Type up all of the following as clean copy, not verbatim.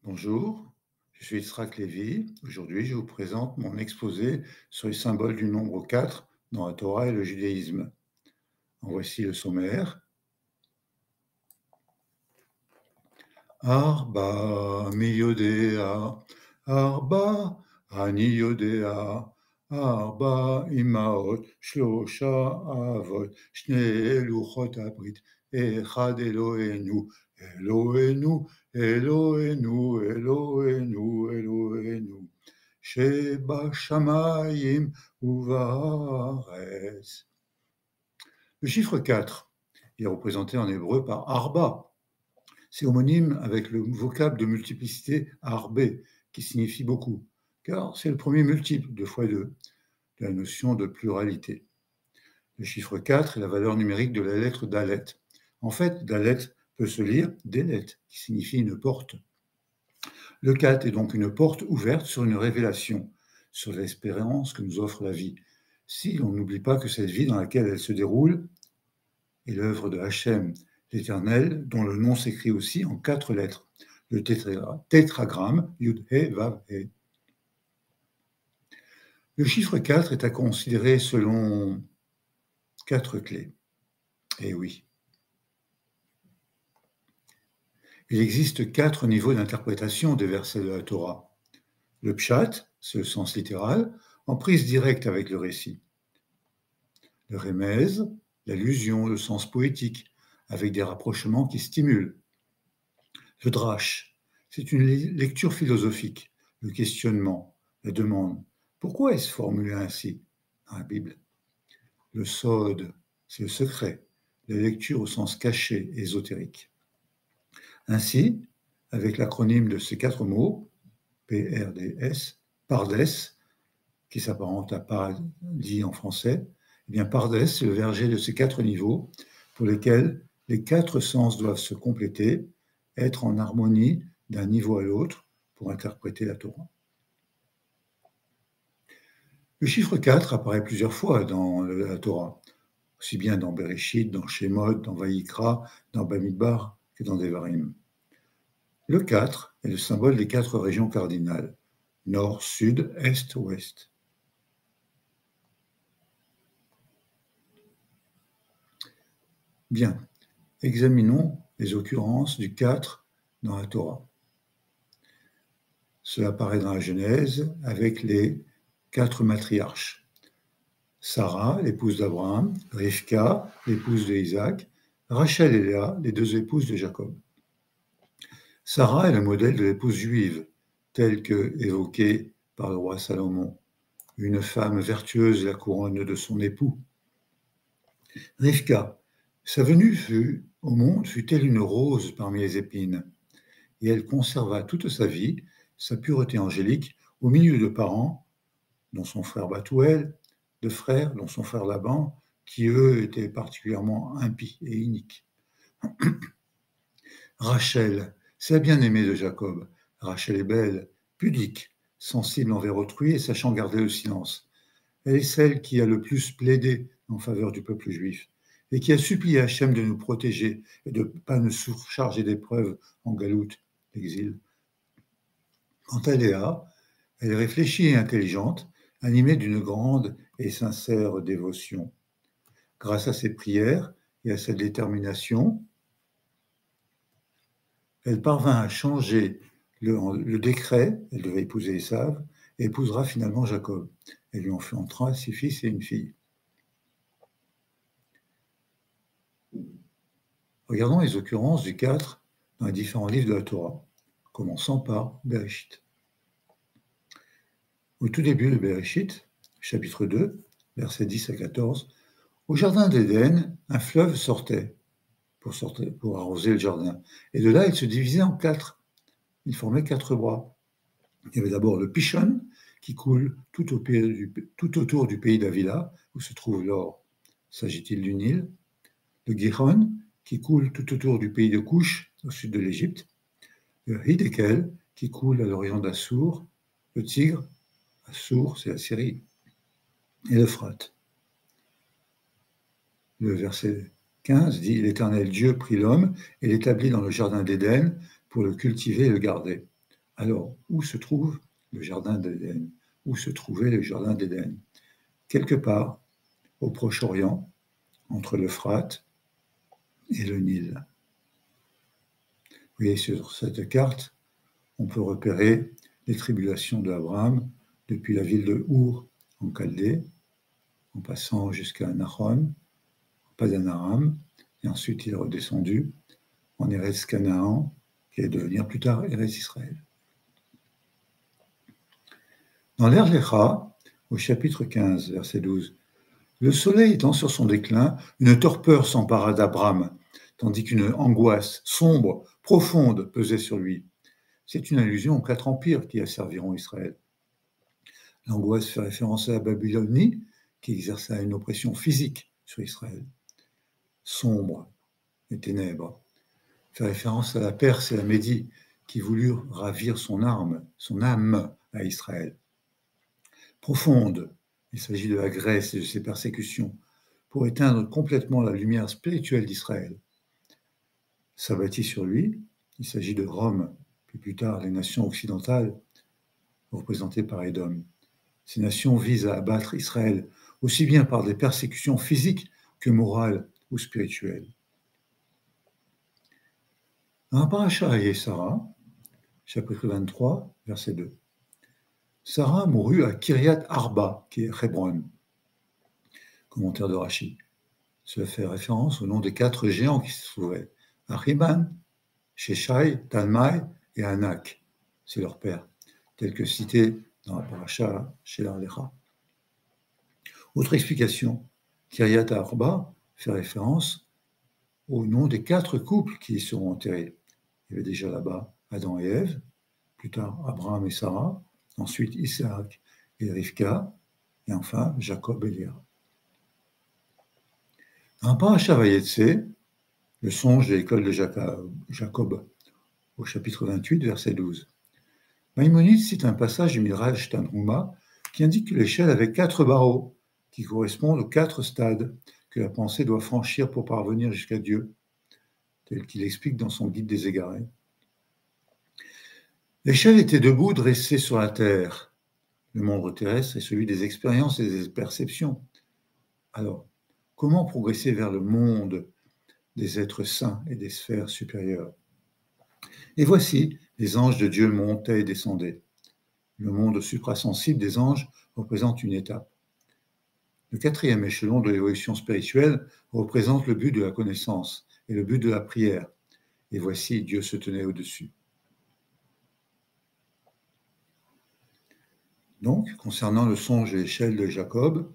Bonjour, je suis Yitzhak Lévy. Aujourd'hui, je vous présente mon exposé sur les symboles du nombre 4 dans la Torah et le judaïsme. En voici le sommaire. Arba mi yodea, Arba ani yodea, Arba imaot, Shlosha avot, Shne luchot habrit, Echad Eloheinu, Eloheinu, Eloheinu, Eloheinu, Eloheinu, Shebashamayim uvaretz. Le chiffre 4 est représenté en hébreu par Arba. C'est homonyme avec le vocable de multiplicité arbé, qui signifie beaucoup, car c'est le premier multiple, 2 fois 2, de la notion de pluralité. Le chiffre 4 est la valeur numérique de la lettre Dalet. En fait, Dalet peut se lire Delet, qui signifie une porte. Le 4 est donc une porte ouverte sur une révélation, sur l'espérance que nous offre la vie. Si l'on n'oublie pas que cette vie dans laquelle elle se déroule est l'œuvre de Hachem, l'Éternel, dont le nom s'écrit aussi en 4 lettres, le tétragramme Yud-He-Vav-He. Le chiffre 4 est à considérer selon 4 clés. Eh oui. Il existe 4 niveaux d'interprétation des versets de la Torah. Le pshat, c'est le sens littéral, en prise directe avec le récit. Le remez, l'allusion, le sens poétique, avec des rapprochements qui stimulent. Le drash, c'est une lecture philosophique, le questionnement, la demande. Pourquoi est-ce formulé ainsi dans la Bible? Le sod, c'est le secret, la lecture au sens caché, ésotérique. Ainsi, avec l'acronyme de ces 4 mots, PRDS, Pardes, qui s'apparente à paradis en français, eh bien Pardes, c'est le verger de ces 4 niveaux pour lesquels les 4 sens doivent se compléter, être en harmonie d'un niveau à l'autre pour interpréter la Torah. Le chiffre 4 apparaît plusieurs fois dans la Torah, aussi bien dans Bereshit, dans Shemot, dans Vayikra, dans Bamidbar que dans Devarim. Le 4 est le symbole des 4 régions cardinales, nord, sud, est, ouest. Bien, examinons les occurrences du 4 dans la Torah. Cela apparaît dans la Genèse avec les 4 matriarches. Sarah, l'épouse d'Abraham, Rivka, l'épouse d'Isaac, Rachel et Léa, les 2 épouses de Jacob. Sarah est le modèle de l'épouse juive, telle que évoquée par le roi Salomon, une femme vertueuse, la couronne de son époux. Rivka, sa venue au monde fut telle une rose parmi les épines, et elle conserva toute sa vie sa pureté angélique au milieu de parents, dont son frère Bathuel, de frères, dont son frère Laban, qui eux étaient particulièrement impies et iniques. Rachel, c'est la bien-aimée de Jacob. Rachel est belle, pudique, sensible envers autrui et sachant garder le silence. Elle est celle qui a le plus plaidé en faveur du peuple juif et qui a supplié Hachem de nous protéger et de ne pas nous surcharger d'épreuves en galoute, l'exil. Quant à Léa, elle est réfléchie et intelligente, animée d'une grande et sincère dévotion. Grâce à ses prières et à sa détermination, elle parvint à changer le décret, elle devait épouser Ésav, et épousera finalement Jacob. Elle lui enfantera 6 fils et une fille. Regardons les occurrences du 4 dans les différents livres de la Torah, commençant par Bereshit. Au tout début de Bereshit, chapitre 2, versets 10 à 14, au jardin d'Éden, un fleuve sortait pour arroser le jardin. Et de là, il se divisait en 4. Il formait 4 bras. Il y avait d'abord le Pishon, qui coule tout autour du pays d'Avila, où se trouve l'or. S'agit-il du Nil? Le Gihon, qui coule tout autour du pays de Couche, au sud de l'Égypte. Le Hiddekel, qui coule à l'orient d'Assour. Le Tigre, Assour, c'est la Syrie. Et l'Euphrate. Le verset 15 dit « L'Éternel Dieu prit l'homme et l'établit dans le jardin d'Éden pour le cultiver et le garder. Alors, où se trouve le jardin d'Éden? Où se trouvait le jardin d'Éden? Quelque part au Proche-Orient, entre l'Euphrate et le Nil. Vous voyez sur cette carte, on peut repérer les tribulations d'Abraham depuis la ville de Our en Chaldée, en passant jusqu'à Nahon, Padan-Aram, et ensuite il est redescendu en Eretz Canaan, qui allait devenir plus tard Eretz Israël. Dans l'Er Lecha, au chapitre 15, verset 12, le soleil étant sur son déclin, une torpeur s'empara d'Abraham, tandis qu'une angoisse sombre, profonde pesait sur lui. C'est une allusion aux 4 empires qui asserviront Israël. L'angoisse fait référence à la Babylonie, qui exerça une oppression physique sur Israël. Sombre et ténèbres fait référence à la Perse et la Médie, qui voulurent ravir son âme à Israël. Profonde, il s'agit de la Grèce et de ses persécutions, pour éteindre complètement la lumière spirituelle d'Israël. S'abattit sur lui, il s'agit de Rome, puis plus tard les nations occidentales, représentées par Édom. Ces nations visent à abattre Israël, aussi bien par des persécutions physiques que morales ou spirituelles. Dans la paracha et Sarah, chapitre 23, verset 2. Sarah mourut à Kiryat Arba, qui est Hébron. Commentaire de Rashi. Cela fait référence au nom des 4 géants qui se trouvaient. Achiman, Sheshai, Talmai et Anak. C'est leur père, tel que cité dans la paracha chez l'Arlecha. Autre explication, Kiryat Arba fait référence au nom des 4 couples qui y seront enterrés. Il y avait déjà là-bas Adam et Ève, plus tard Abraham et Sarah, ensuite Isaac et Rivka, et enfin Jacob et Léa. Dans Parashat Vayetse, le songe de l'école de Jacob, au chapitre 28, verset 12. Maïmonide cite un passage du Midrash Tanhuma qui indique que l'échelle avait 4 barreaux, qui correspondent aux 4 stades que la pensée doit franchir pour parvenir jusqu'à Dieu, tel qu'il explique dans son guide des égarés. L'échelle était debout, dressée sur la terre. Le monde terrestre est celui des expériences et des perceptions. Alors, comment progresser vers le monde des êtres saints et des sphères supérieures? Et voici, les anges de Dieu montaient et descendaient. Le monde suprasensible des anges représente une étape. Le 4e échelon de l'évolution spirituelle représente le but de la connaissance et le but de la prière. Et voici, Dieu se tenait au-dessus. Donc, concernant le songe et l'échelle de Jacob,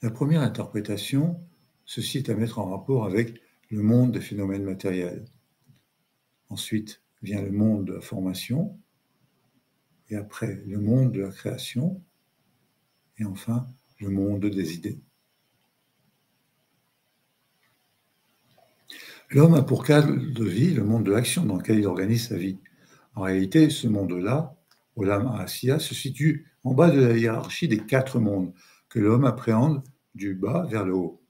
la première interprétation, ceci est à mettre en rapport avec le monde des phénomènes matériels. Ensuite vient le monde de la formation, et après le monde de la création, et enfin le monde des idées. L'homme a pour cadre de vie le monde de l'action dans lequel il organise sa vie. En réalité, ce monde-là, Olam Ha'asiya, se situe en bas de la hiérarchie des 4 mondes que l'homme appréhende du bas vers le haut.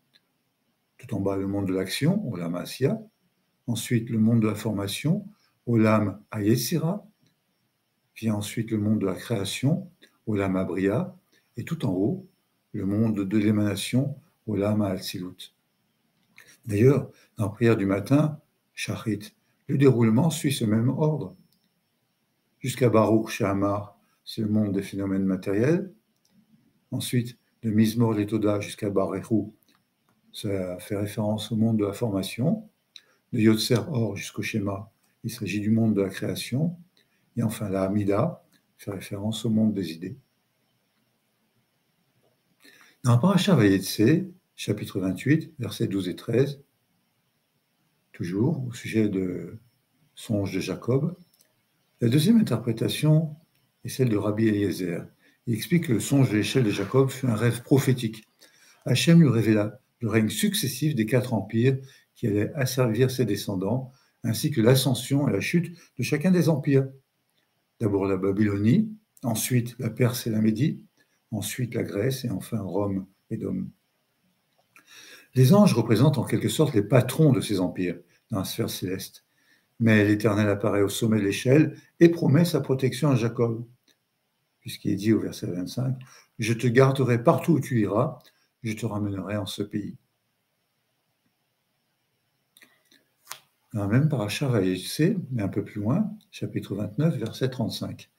Tout en bas, le monde de l'action, Olam Ha'asiya. Ensuite, le monde de la formation, Olam Ha'yesira. Vient ensuite le monde de la création, Olam Ha'briya. Et tout en haut, le monde de l'émanation, Olam Ha'atzilut. D'ailleurs, dans la prière du matin, Shachrit, le déroulement suit ce même ordre. Jusqu'à Baruch She'amar, c'est le monde des phénomènes matériels. Ensuite, de Mizmor Letoda jusqu'à Barechu, ça fait référence au monde de la formation. De Yotzer Or jusqu'au Shema, il s'agit du monde de la création. Et enfin, la Hamida fait référence au monde des idées. Dans Parashat Vayetse, chapitre 28, versets 12 et 13, toujours au sujet de songe de Jacob, la deuxième interprétation est celle de Rabbi Eliezer. Il explique que le songe de l'échelle de Jacob fut un rêve prophétique. Hachem lui révéla le règne successif des 4 empires qui allaient asservir ses descendants, ainsi que l'ascension et la chute de chacun des empires. D'abord la Babylonie, ensuite la Perse et la Médie, ensuite la Grèce et enfin Rome et Édom. Les anges représentent en quelque sorte les patrons de ces empires dans la sphère céleste. Mais l'Éternel apparaît au sommet de l'échelle et promet sa protection à Jacob, puisqu'il est dit au verset 25, « Je te garderai partout où tu iras, je te ramènerai en ce pays. » Dans la même paracha Vaïsé, mais un peu plus loin, chapitre 29, verset 35.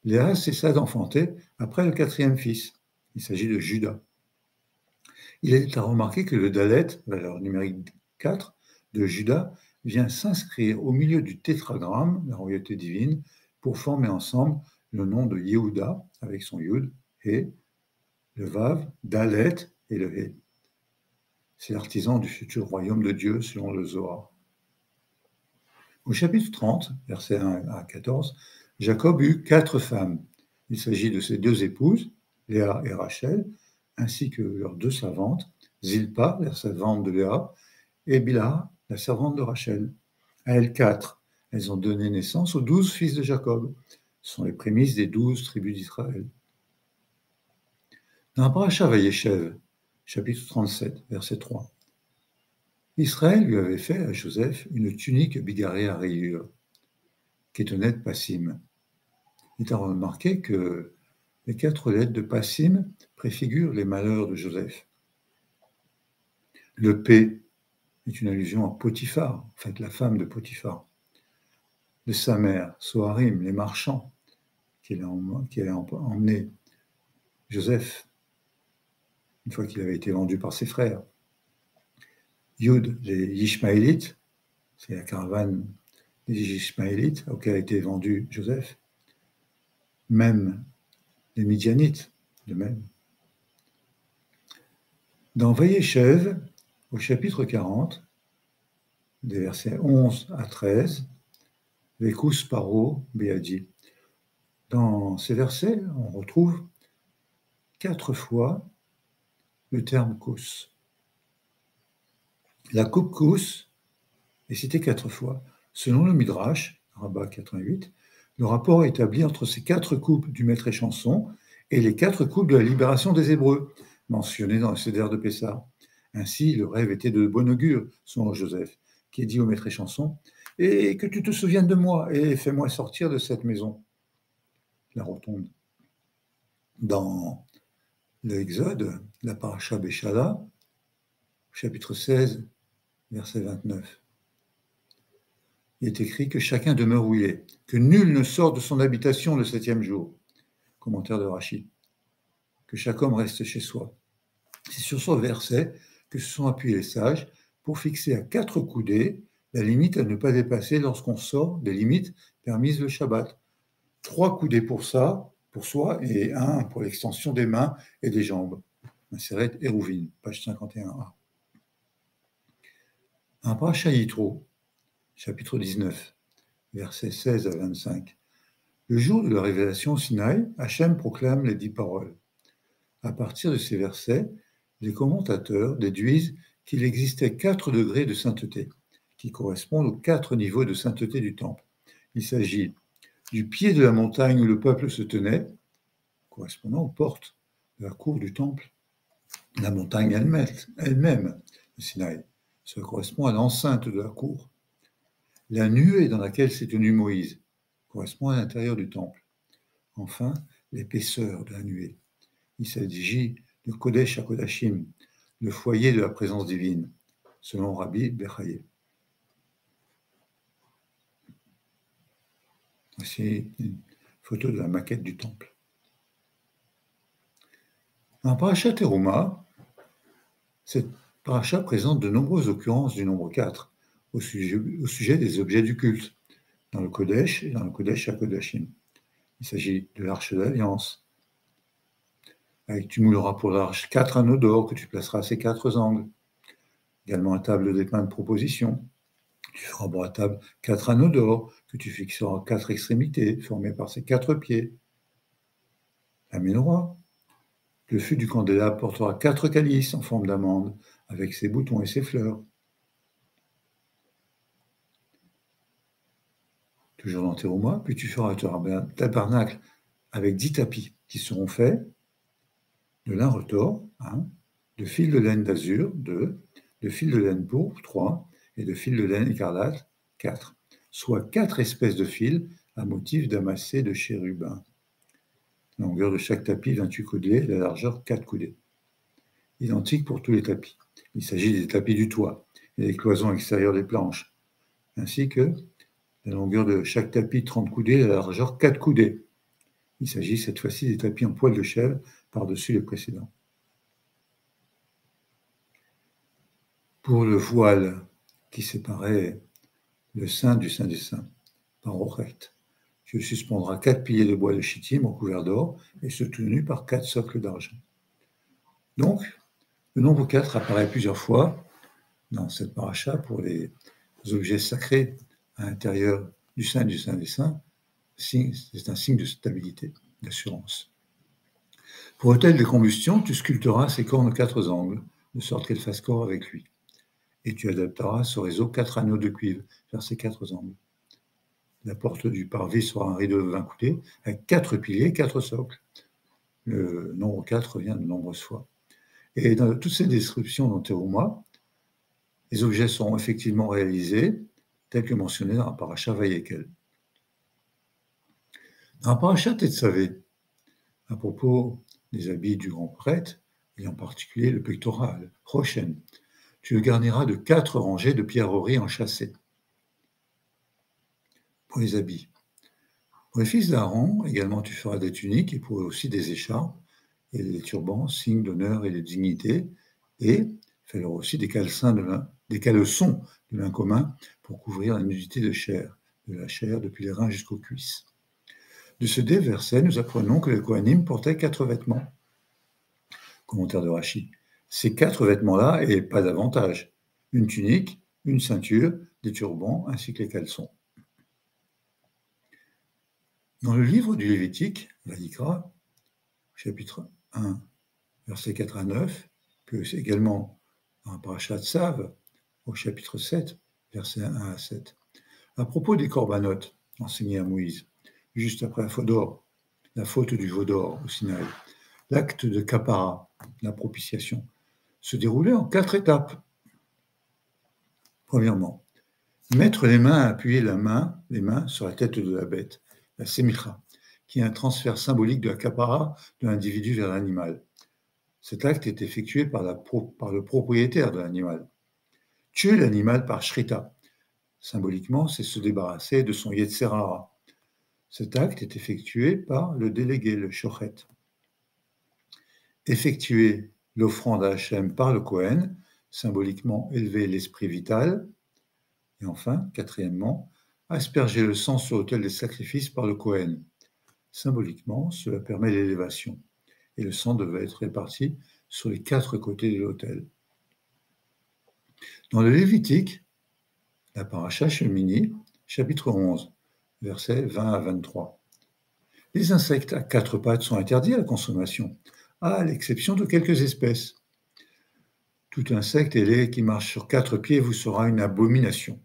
Léa cessa d'enfanter après le quatrième fils. Il s'agit de Judas. Il est à remarquer que le Dalet, valeur numérique 4, de Judas, vient s'inscrire au milieu du tétragramme, la royauté divine, pour former ensemble le nom de Yehuda, avec son Yud, et le Vav, Dalet et le He. C'est l'artisan du futur royaume de Dieu selon le Zohar. Au chapitre 30, versets 1 à 14, Jacob eut 4 femmes. Il s'agit de ses 2 épouses, Léa et Rachel, ainsi que leurs 2 servantes, Zilpa, la servante de Léa, et Bilha, la servante de Rachel. À elles 4, elles ont donné naissance aux 12 fils de Jacob. Ce sont les prémices des 12 tribus d'Israël. Dans la paracha Vayeshev, chapitre 37, verset 3, Israël lui avait fait à Joseph une tunique bigarrée à rayures, Kétonet Passim. Il est à remarquer que les 4 lettres de Passim préfigurent les malheurs de Joseph. Le P est une allusion à Potiphar, en fait la femme de Potiphar. De sa mère, Soharim, les marchands, qui a emmené Joseph une fois qu'il avait été vendu par ses frères. Yud, les Ishmaélites, c'est la caravane des Ishmaélites auquel a été vendu Joseph. Même les Midianites, de même. Dans Vayeshev, au chapitre 40, des versets 11 à 13, Vekus Paro Beadi. Dans ces versets, on retrouve 4 fois le terme kous. La coupe kous est citée 4 fois. Selon le Midrash, Rabbah 88, le rapport est établi entre ces 4 coupes du maître échanson et les 4 coupes de la libération des Hébreux, mentionnées dans le Seder de Pessah. Ainsi, le rêve était de bon augure, selon Joseph, qui est dit au maître échanson, « Et que tu te souviennes de moi, et fais-moi sortir de cette maison. » La rotonde. Dans l'Exode, la paracha Béchala, chapitre 16, verset 29, il est écrit que chacun demeure où il est, que nul ne sort de son habitation le 7e jour. Commentaire de Rachi. Que chaque homme reste chez soi. C'est sur ce verset que se sont appuyés les sages pour fixer à 4 coudées la limite à ne pas dépasser lorsqu'on sort des limites permises le Shabbat. 3 coudées pour ça, pour soi, et 1 pour l'extension des mains et des jambes. Maseret Hérouvine, page 51a. Un paracha Yitro, chapitre 19, versets 16 à 25. Le jour de la révélation au Sinaï, Hachem proclame les 10 paroles. À partir de ces versets, les commentateurs déduisent qu'il existait 4 degrés de sainteté, qui correspondent aux 4 niveaux de sainteté du temple. Il s'agit du pied de la montagne où le peuple se tenait, correspondant aux portes de la cour du temple. La montagne elle-même, le Sinaï, ça correspond à l'enceinte de la cour. La nuée dans laquelle s'est tenu Moïse correspond à l'intérieur du temple. Enfin, l'épaisseur de la nuée. Il s'agit de Kodesh HaKodashim, le foyer de la présence divine, selon Rabbi Bechaye. Voici une photo de la maquette du temple. Dans Parashat Teruma, cette paracha présente de nombreuses occurrences du nombre 4 au sujet des objets du culte, dans le Kodesh et dans le Kodesh HaKodashim. Il s'agit de l'arche de l'Alliance. Tu mouleras pour l'arche 4 anneaux d'or que tu placeras à ses 4 angles. Également à table des pains de proposition. Tu feras pour la table 4 anneaux d'or que tu fixeras à 4 extrémités, formées par ses 4 pieds. La menorah. Le fût du candélabre portera 4 calices en forme d'amande, avec ses boutons et ses fleurs. Toujours dans Teruma, puis tu feras un tabernacle avec 10 tapis qui seront faits de lin retors, 1, de fil de laine d'azur, 2, de fil de laine pourpre, 3, et de fil de laine écarlate, 4. soit 4 espèces de fils à motif damassé de chérubins. La longueur de chaque tapis, 28 coudées, la largeur, 4 coudées. Identique pour tous les tapis. Il s'agit des tapis du toit et des cloisons extérieures des planches, ainsi que la longueur de chaque tapis, 30 coudées, la largeur, 4 coudées. Il s'agit cette fois-ci des tapis en poil de chèvre par-dessus les précédents. Pour le voile qui séparait le sein du sein des saints, par recte, tu suspendras 4 piliers de bois de chittim recouverts d'or et soutenus par 4 socles d'argent. Donc, le nombre 4 apparaît plusieurs fois dans cette paracha pour les objets sacrés à l'intérieur du sein des saints. C'est un signe de stabilité, d'assurance. Pour l'autel de combustion, tu sculpteras ses cornes aux 4 angles, de sorte qu'elles fassent corps avec lui. Et tu adapteras sur réseau 4 anneaux de cuivre vers ces 4 angles. La porte du parvis sera un rideau de 20 coudées avec 4 piliers, 4 socles. Le nombre 4 revient de nombreuses fois. Et dans toutes ces descriptions dans Teruma, les objets seront effectivement réalisés tels que mentionnés dans la paracha Vayekel. Dans la paracha Tetzavé, à propos des habits du grand prêtre, et en particulier le pectoral, Rochen, tu le garniras de 4 rangées de pierreries enchâssées pour les habits. Pour les fils d'Aaron, également tu feras des tuniques et pour aussi des écharpes et des turbans, signes d'honneur et de dignité, et fais-leur aussi des caleçons de lin commun pour couvrir la nudité de la chair depuis les reins jusqu'aux cuisses. De ce verset, nous apprenons que les Kohanim portaient 4 vêtements. Commentaire de Rashi. Ces 4 vêtements-là, et pas davantage. Une tunique, une ceinture, des turbans, ainsi que les caleçons. Dans le livre du Lévitique, Vayikra, chapitre 1, versets 4 à 9, puis également dans la paracha Tzav, au chapitre 7, versets 1 à 7, à propos des corbanotes enseignés à Moïse, juste après la faute du veau d'or au Sinaï, l'acte de Kapara, la propitiation, se déroulait en 4 étapes. Premièrement, mettre les mains, appuyer les mains sur la tête de la bête, la semicha, qui est un transfert symbolique de la kapara de l'individu vers l'animal. Cet acte est effectué par le propriétaire de l'animal. Tuer l'animal par shrita, symboliquement, c'est se débarrasser de son yetzer hara. Cet acte est effectué par le délégué, le shochet. Effectuer l'offrande à Hachem par le Kohen, symboliquement élever l'esprit vital. Et enfin, quatrièmement, asperger le sang sur l'autel des sacrifices par le Kohen. Symboliquement, cela permet l'élévation, et le sang devait être réparti sur les 4 côtés de l'autel. Dans le Lévitique, la paracha Shemini, chapitre 11, versets 20 à 23. Les insectes à 4 pattes sont interdits à la consommation, à l'exception de quelques espèces. Tout insecte ailé qui marche sur 4 pieds vous sera une abomination.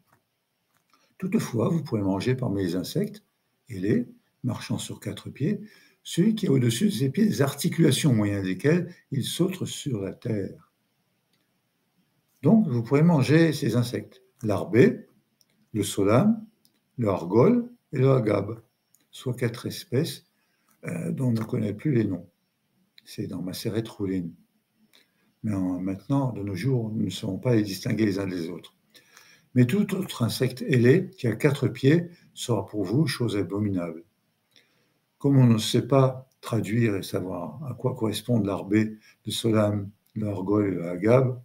Toutefois, vous pourrez manger parmi les insectes ailés, marchant sur 4 pieds, celui qui a au-dessus de ses pieds des articulations au moyen desquelles il saute sur la terre. Donc, vous pourrez manger ces insectes, l'arbé, le solam, le argol et le agab, soit 4 espèces dont on ne connaît plus les noms. C'est dans Maseret Roulin. Mais maintenant, de nos jours, nous ne savons pas les distinguer les uns des autres. Mais tout autre insecte ailé qui a 4 pieds sera pour vous chose abominable. Comme on ne sait pas traduire et savoir à quoi correspondent l'arbé, le solam, l'argol et le agab,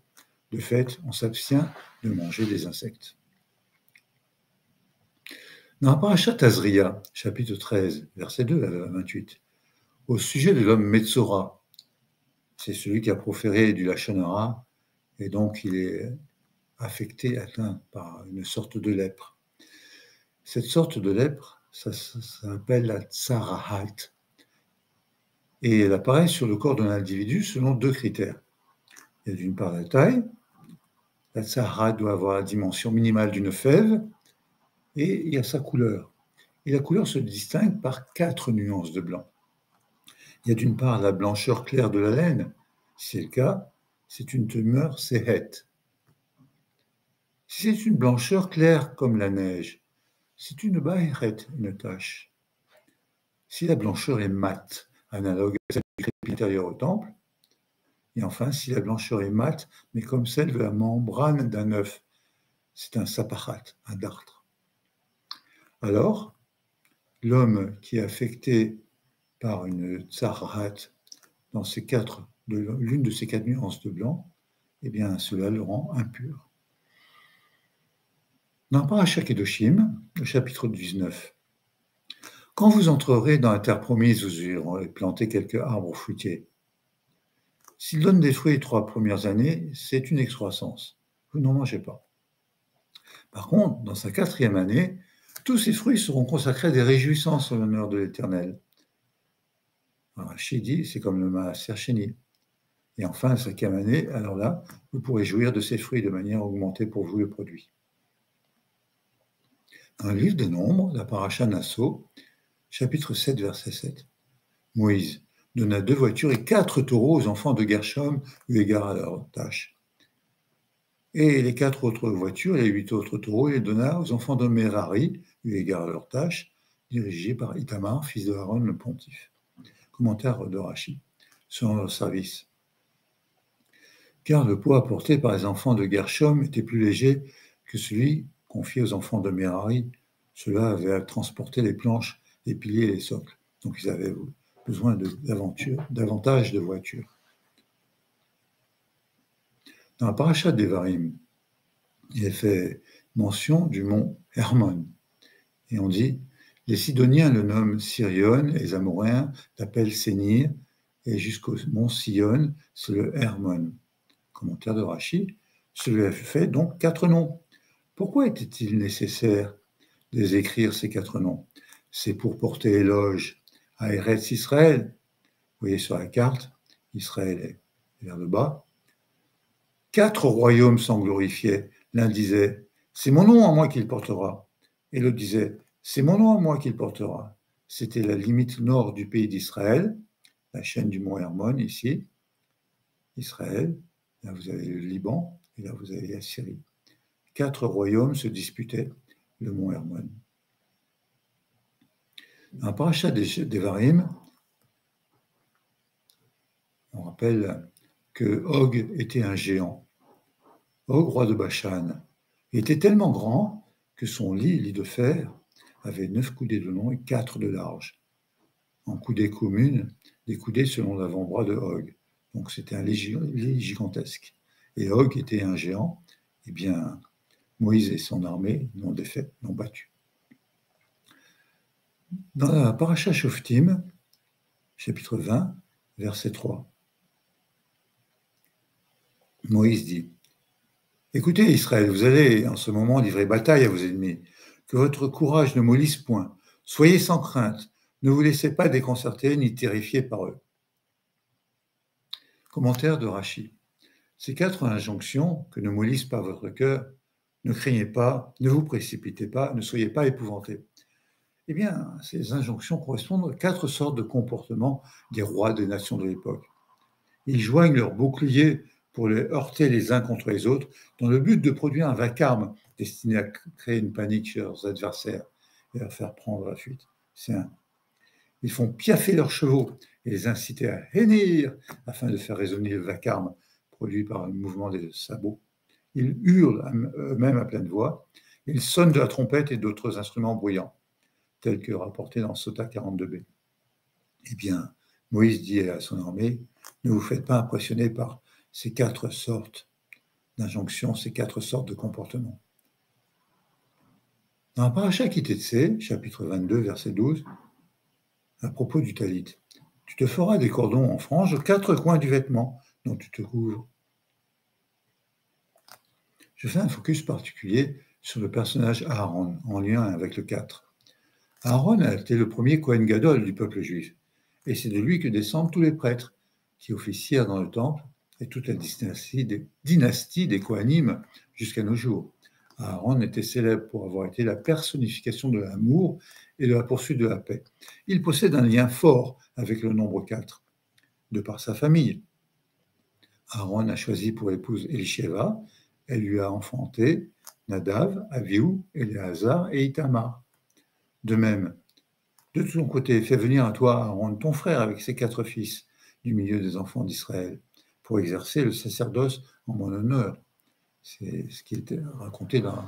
de fait, on s'abstient de manger des insectes. Dans la paracha Tazria, chapitre 13, verset 2 à 28, au sujet de l'homme Metzora, c'est celui qui a proféré du lachon hara, et donc il est affecté, atteint par une sorte de lèpre. Cette sorte de lèpre, ça s'appelle la tsarahat, et elle apparaît sur le corps d'un individu selon 2 critères. Il y a d'une part la taille, la tsarahat doit avoir la dimension minimale d'une fève, et il y a sa couleur. Et la couleur se distingue par 4 nuances de blanc. Il y a d'une part la blancheur claire de la laine, si c'est le cas, c'est une tumeur séhet. Si c'est une blancheur claire comme la neige, c'est une bahéret, une tache. Si la blancheur est mate, analogue à celle du crépi intérieur au temple, et enfin, si la blancheur est mate, mais comme celle de la membrane d'un œuf, c'est un sapachat, un dartre. Alors, l'homme qui est affecté par une tsarat dans l'une de ces 4 nuances de blanc, eh bien, cela le rend impur. Dans Parashat Kedoshim, le chapitre 19, quand vous entrerez dans la terre promise, vous irez planter quelques arbres fruitiers. S'ils donnent des fruits les 3 premières années, c'est une excroissance. Vous n'en mangez pas. Par contre, dans sa 4e année, tous ces fruits seront consacrés à des réjouissances en l'honneur de l'Éternel. Rashi dit, c'est comme le Maaser Sheni. Et enfin, la 5e année, alors là, vous pourrez jouir de ces fruits de manière à augmenter pour vous le produit. Dans le livre des Nombres, la Paracha Nasso, chapitre 7, verset 7, Moïse donna 2 voitures et 4 taureaux aux enfants de Gershom eu égard à leur tâche. Et les 4 autres voitures et les 8 autres taureaux, il les donna aux enfants de Merari eu égard à leur tâche, dirigés par Itamar, fils de Aaron le pontife. Commentaire de Rashi, selon leur service. Car le poids apporté par les enfants de Gershom était plus léger que celui confié aux enfants de Merari. Ceux-là avaient à transporter les planches, les piliers et les socles. Donc ils avaient besoin davantage de voitures. Dans la paracha d'Evarim, il est fait mention du mont Hermon. Et on dit, les Sidoniens le nomment Sirion et les Amoréens l'appellent Sénir, et jusqu'au mont Sion, c'est le Hermon. Commentaire de Rashi, cela fait donc 4 noms. Pourquoi était-il nécessaire de les écrire ces 4 noms? C'est pour porter éloge à Eretz Israël. Vous voyez sur la carte, Israël est vers le bas. 4 royaumes s'en glorifiaient. L'un disait, c'est mon nom à moi qu'il portera. Et l'autre disait, c'est mon nom à moi qu'il portera. C'était la limite nord du pays d'Israël, la chaîne du mont Hermon ici, Israël. Là, vous avez le Liban, et là, vous avez la Syrie. 4 royaumes se disputaient le mont Hermon. Dans le parachat d'Evarim, on rappelle que Og était un géant. Og, roi de Bashan, était tellement grand que son lit de fer, avait 9 coudées de long et 4 de large. En coudées communes, des coudées selon l'avant-bras de Og. Donc c'était un lit gigantesque. Et Og était un géant. Eh bien, Moïse et son armée l'ont défait, l'ont battu. Dans la Paracha Shoftim, chapitre 20, verset 3, Moïse dit, « Écoutez Israël, vous allez en ce moment livrer bataille à vos ennemis. Que votre courage ne mollisse point. Soyez sans crainte. Ne vous laissez pas déconcerter ni terrifier par eux. » Commentaire de Rashi. Ces 4 injonctions, que ne mollissent pas votre cœur, ne craignez pas, ne vous précipitez pas, ne soyez pas épouvantés. Eh bien, ces injonctions correspondent à 4 sortes de comportements des rois des nations de l'époque. Ils joignent leurs boucliers pour les heurter les uns contre les autres dans le but de produire un vacarme destiné à créer une panique chez leurs adversaires et à faire prendre la fuite. Ils font piaffer leurs chevaux et les inciter à hennir afin de faire résonner le vacarme produit par le mouvement des sabots. Ils hurlent eux-mêmes à pleine voix. Ils sonnent de la trompette et d'autres instruments bruyants, tels que rapportés dans Sota 42b. Eh bien, Moïse dit à son armée, ne vous faites pas impressionner par ces 4 sortes d'injonctions, ces 4 sortes de comportements. Dans la paracha Kitetsé, chapitre 22, verset 12, à propos du talit, tu te feras des cordons en franges aux 4 coins du vêtement dont tu te couvres. Je fais un focus particulier sur le personnage Aaron, en lien avec le 4. Aaron a été le premier Kohen Gadol du peuple juif, et c'est de lui que descendent tous les prêtres qui officièrent dans le temple et toute la dynastie des Kohanim jusqu'à nos jours. Aaron était célèbre pour avoir été la personnification de l'amour et de la poursuite de la paix. Il possède un lien fort avec le nombre 4, de par sa famille. Aaron a choisi pour épouse Elisheva, elle lui a enfanté Nadav, Avihu, Éléazar et Itamar. De même, de ton côté, fais venir à toi Aaron, ton frère, avec ses 4 fils, du milieu des enfants d'Israël, pour exercer le sacerdoce en mon honneur. C'est ce qui était raconté dans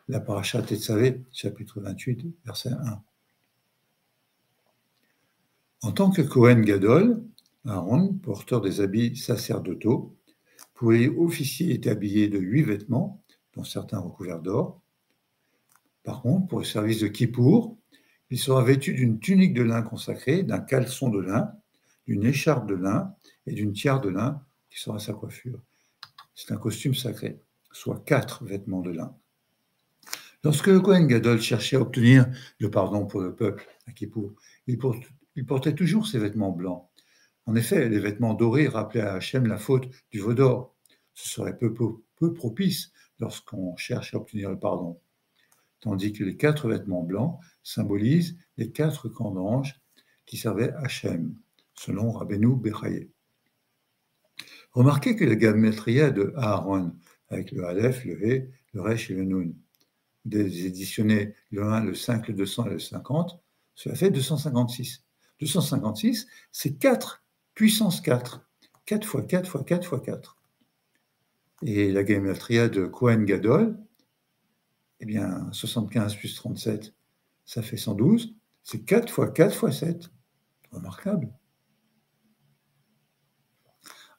la paracha Tetzavé, chapitre 28, verset 1. En tant que Kohen Gadol, Aaron, porteur des habits sacerdotaux, pouvait officier est habillé de 8 vêtements, dont certains recouverts d'or. Par contre, pour le service de Kippour, il sera vêtu d'une tunique de lin consacrée, d'un caleçon de lin, d'une écharpe de lin et d'une tiare de lin qui sera sa coiffure. C'est un costume sacré, soit 4 vêtements de lin. Lorsque le Kohen Gadol cherchait à obtenir le pardon pour le peuple à Kippour, il portait toujours ses vêtements blancs. En effet, les vêtements dorés rappelaient à Hachem la faute du veau d'or. Ce serait peu propice lorsqu'on cherche à obtenir le pardon. Tandis que les 4 vêtements blancs symbolisent les 4 camps d'anges qui servaient Hachem, selon Rabbeinu Bechaye. Remarquez que la gamétria de Aaron, avec le Aleph, le He, le Resh et le Nun, déséditionné le 1, le 5, le 200 et le 50, cela fait 256. 256, c'est 4 puissance 4. 4 fois 4 fois 4 fois 4. Et la gamétria de Kohen Gadol, eh bien, 75 plus 37, ça fait 112. C'est 4 fois 4 fois 7. Remarquable.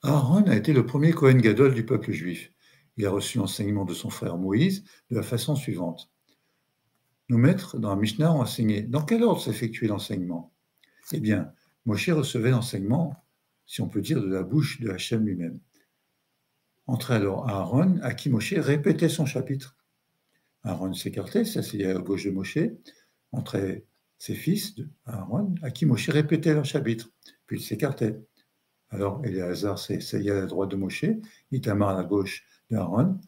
Aaron a été le premier Kohen Gadol du peuple juif. Il a reçu l'enseignement de son frère Moïse de la façon suivante. Nos maîtres dans la Mishnah ont enseigné. Dans quel ordre s'effectuait l'enseignement? Eh bien, Moshe recevait l'enseignement, si on peut dire, de la bouche de Hachem lui-même. Entrait alors Aaron, à qui Moshe répétait son chapitre. Aaron s'écartait, s'asseyait à gauche de Moshe. Entraient ses fils de Aaron, à qui Moshe répétait leur chapitre. Puis il s'écartait. Alors Éléazar s'asseyait à la droite de Moshe, Itamar à la gauche d'Aaron.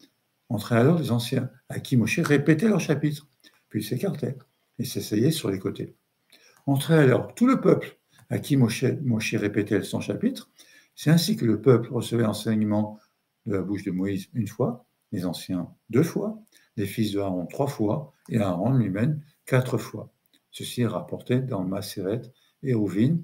Entraient alors les anciens, à qui Moshe répétait leur chapitre. Puis il s'écartait et s'asseyait sur les côtés. Entrait alors tout le peuple, à qui Moshe répétait son chapitre. C'est ainsi que le peuple recevait l'enseignement de la bouche de Moïse une fois, les anciens 2 fois, les fils de Aaron 3 fois, et Aaron lui-même 4 fois. Ceci est rapporté dans Maseret et Ovin,